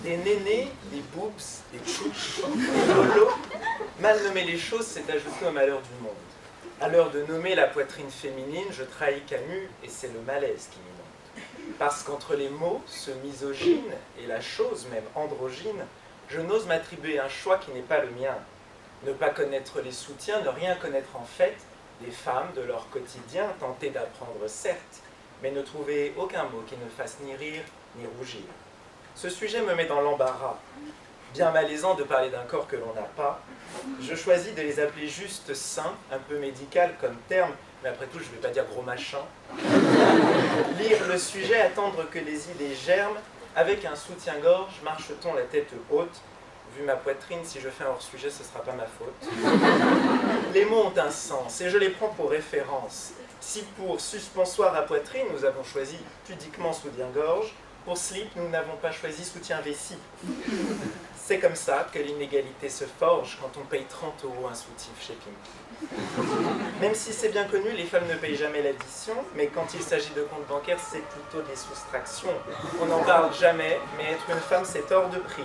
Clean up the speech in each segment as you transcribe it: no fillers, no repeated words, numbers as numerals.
des nénés, des boobs, des couches, des lolos. Mal nommer les choses, c'est ajouter au malheur du monde. À l'heure de nommer la poitrine féminine, je trahis Camus et c'est le malaise qui m'inonde. Parce qu'entre les mots, ce misogyne et la chose même androgyne, je n'ose m'attribuer un choix qui n'est pas le mien. Ne pas connaître les soutiens, ne rien connaître en fait des femmes, de leur quotidien, tenter d'apprendre certes, mais ne trouver aucun mot qui ne fasse ni rire ni rougir. Ce sujet me met dans l'embarras. Bien malaisant de parler d'un corps que l'on n'a pas, je choisis de les appeler juste seins, un peu médical comme terme, mais après tout je ne vais pas dire gros machin. Lire le sujet, attendre que les idées germent, avec un soutien-gorge, marche-t-on la tête haute. Vu ma poitrine, si je fais un hors-sujet, ce ne sera pas ma faute. Les mots ont un sens, et je les prends pour référence. Si pour suspensoire à poitrine, nous avons choisi pudiquement soutien-gorge, pour slip, nous n'avons pas choisi soutien-vessie. C'est comme ça que l'inégalité se forge quand on paye 30 € un soutif chez Pink. Même si c'est bien connu, les femmes ne payent jamais l'addition, mais quand il s'agit de comptes bancaires, c'est plutôt des soustractions. On n'en parle jamais, mais être une femme, c'est hors de prix.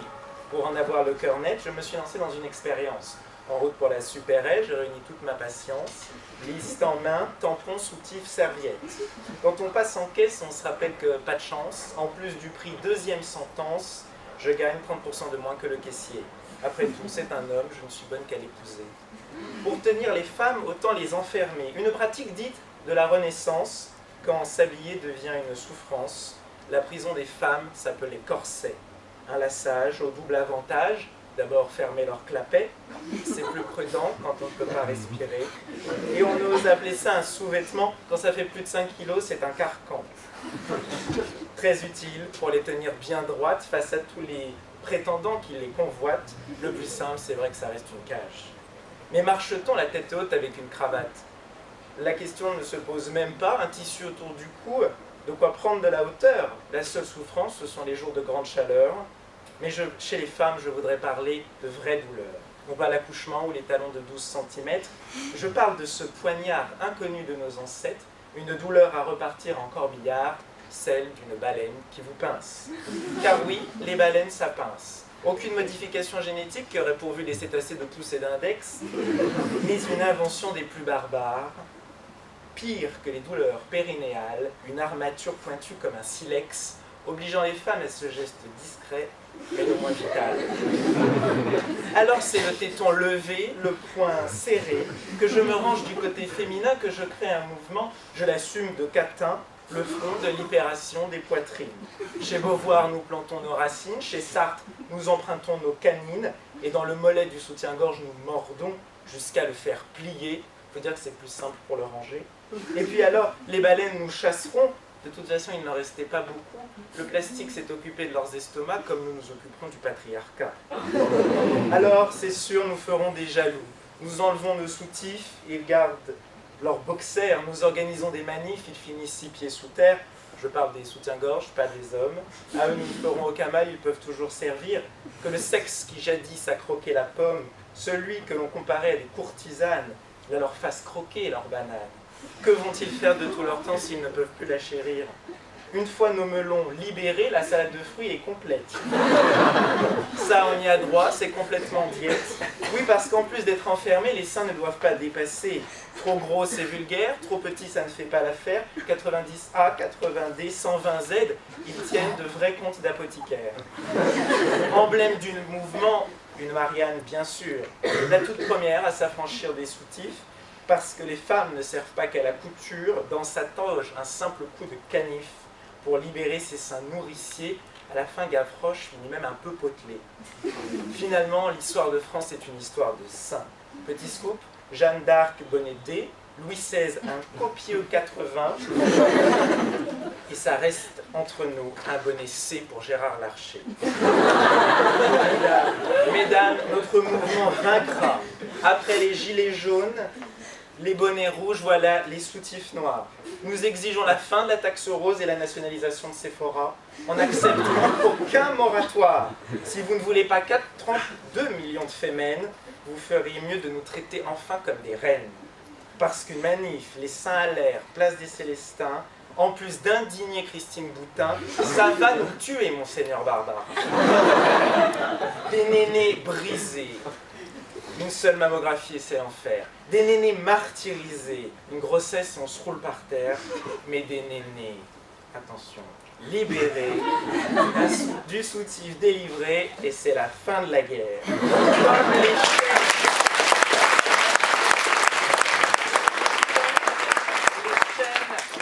Pour en avoir le cœur net, je me suis lancé dans une expérience. En route pour la supérette, je réunis toute ma patience, liste en main, tampon, soutif, serviette. Quand on passe en caisse, on se rappelle que pas de chance. En plus du prix deuxième sentence, je gagne 30% de moins que le caissier. Après tout, c'est un homme, je ne suis bonne qu'à l'épouser. Pour tenir les femmes, autant les enfermer. Une pratique dite de la Renaissance, quand s'habiller devient une souffrance. La prison des femmes s'appelait corset. Un lassage au double avantage. D'abord fermer leur clapet, c'est plus prudent quand on ne peut pas respirer. Et on ose appeler ça un sous-vêtement. Quand ça fait plus de 5 kilos, c'est un carcan. Très utile pour les tenir bien droites face à tous les prétendants qui les convoitent. Le plus simple, c'est vrai que ça reste une cage. Mais marche-t-on la tête haute avec une cravate? La question ne se pose même pas. Un tissu autour du cou, de quoi prendre de la hauteur. La seule souffrance, ce sont les jours de grande chaleur. Mais chez les femmes, je voudrais parler de vraies douleurs. Non pas l'accouchement ou les talons de 12 cm. Je parle de ce poignard inconnu de nos ancêtres, une douleur à repartir en corbillard, celle d'une baleine qui vous pince. Car oui, les baleines, ça pince. Aucune modification génétique qui aurait pourvu les cétacés de pouce et d'index, mais une invention des plus barbares. Pire que les douleurs périnéales, une armature pointue comme un silex, obligeant les femmes à ce geste discret, mais le moins vital. Alors c'est le téton levé, le poing serré, que je me range du côté féminin, que je crée un mouvement, je l'assume de catin, le front de libération des poitrines. Chez Beauvoir, nous plantons nos racines, chez Sartre, nous empruntons nos canines, et dans le mollet du soutien-gorge, nous mordons jusqu'à le faire plier. Il faut dire que c'est plus simple pour le ranger. Et puis alors, les baleines nous chasseront. De toute façon, il n'en restait pas beaucoup. Le plastique s'est occupé de leurs estomacs comme nous nous occuperons du patriarcat. Alors, c'est sûr, nous ferons des jaloux. Nous enlevons nos soutifs, ils gardent leurs boxers. Nous organisons des manifs, ils finissent 6 pieds sous terre. Je parle des soutiens-gorge, pas des hommes. À eux, nous ne ferons aucun mal, ils peuvent toujours servir. Que le sexe qui jadis a croqué la pomme, celui que l'on comparait à des courtisanes, leur fasse croquer leur banane. Que vont-ils faire de tout leur temps s'ils ne peuvent plus la chérir? Une fois nos melons libérés, la salade de fruits est complète. Ça, on y a droit, c'est complètement diète. Oui, parce qu'en plus d'être enfermés, les seins ne doivent pas dépasser. Trop gros, c'est vulgaire, trop petit, ça ne fait pas l'affaire. 90A, 80D, 120Z, ils tiennent de vrais comptes d'apothicaire. Emblème du mouvement, une Marianne, bien sûr. La toute première à s'affranchir des soutifs, parce que les femmes ne servent pas qu'à la couture, dans sa toge, un simple coup de canif pour libérer ses seins nourriciers. À la fin, Gavroche finit même un peu potelé. Finalement, l'histoire de France est une histoire de seins. Petit scoop, Jeanne d'Arc, bonnet D, Louis XVI, un copieux 80, et ça reste entre nous, un bonnet C pour Gérard Larcher. Mesdames, notre mouvement vaincra. Après les gilets jaunes, les bonnets rouges, voilà les soutifs noirs. Nous exigeons la fin de la taxe rose et la nationalisation de Sephora. On n'acceptera aucun moratoire. Si vous ne voulez pas 32 millions de fémènes, vous feriez mieux de nous traiter enfin comme des reines. Parce qu'une manif, les seins à l'air, place des Célestins, en plus d'indigner Christine Boutin, ça va nous tuer, monseigneur Barbara. Des nénés brisés, une seule mammographie et c'est l'enfer. Des nénés martyrisés, une grossesse et on se roule par terre, mais des nénés, attention, libérés, du soutif délivré et c'est la fin de la guerre. Comme les chaînes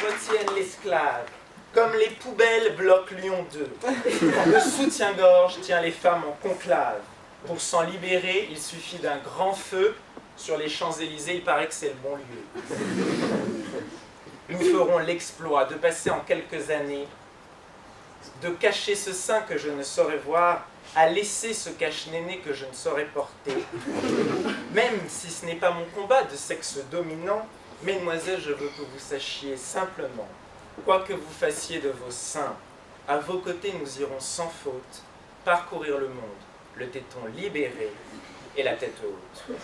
retiennent l'esclave, comme les poubelles bloquent Lyon 2. Le soutien-gorge tient les femmes en conclave. Pour s'en libérer, il suffit d'un grand feu. Sur les Champs-Élysées, il paraît que c'est le bon lieu. Nous ferons l'exploit de passer en quelques années, de cacher ce sein que je ne saurais voir, à laisser ce cache-néné que je ne saurais porter. Même si ce n'est pas mon combat de sexe dominant, mesdemoiselles, je veux que vous sachiez simplement, quoi que vous fassiez de vos seins, à vos côtés nous irons sans faute parcourir le monde, le téton libéré et la tête haute.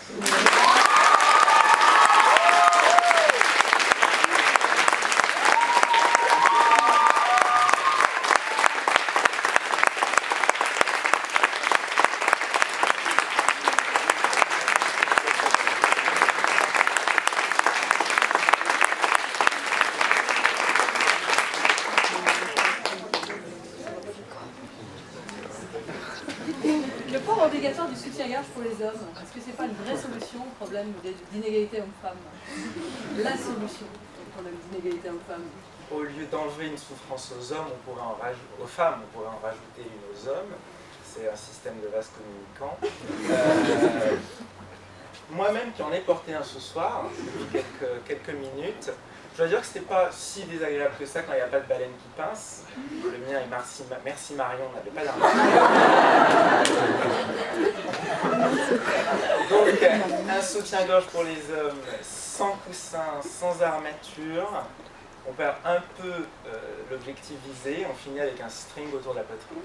Le port obligatoire du soutien-gorge pour les hommes, est-ce que c'est pas une vraie solution au problème d'inégalité homme-femme? La solution au problème d'inégalité homme-femme. Au lieu d'enlever une souffrance aux hommes, aux femmes, on pourrait en rajouter une aux hommes. C'est un système de vase communicant. Moi-même qui en ai porté un ce soir, depuis quelques minutes, je dois dire que c'était pas si désagréable que ça quand il n'y a pas de baleine qui pince. Le mien et Merci Marion n'avait pas d'argent. Donc, un soutien-gorge pour les hommes, sans coussin, sans armature. On perd un peu l'objectif visé, on finit avec un string autour de la poitrine.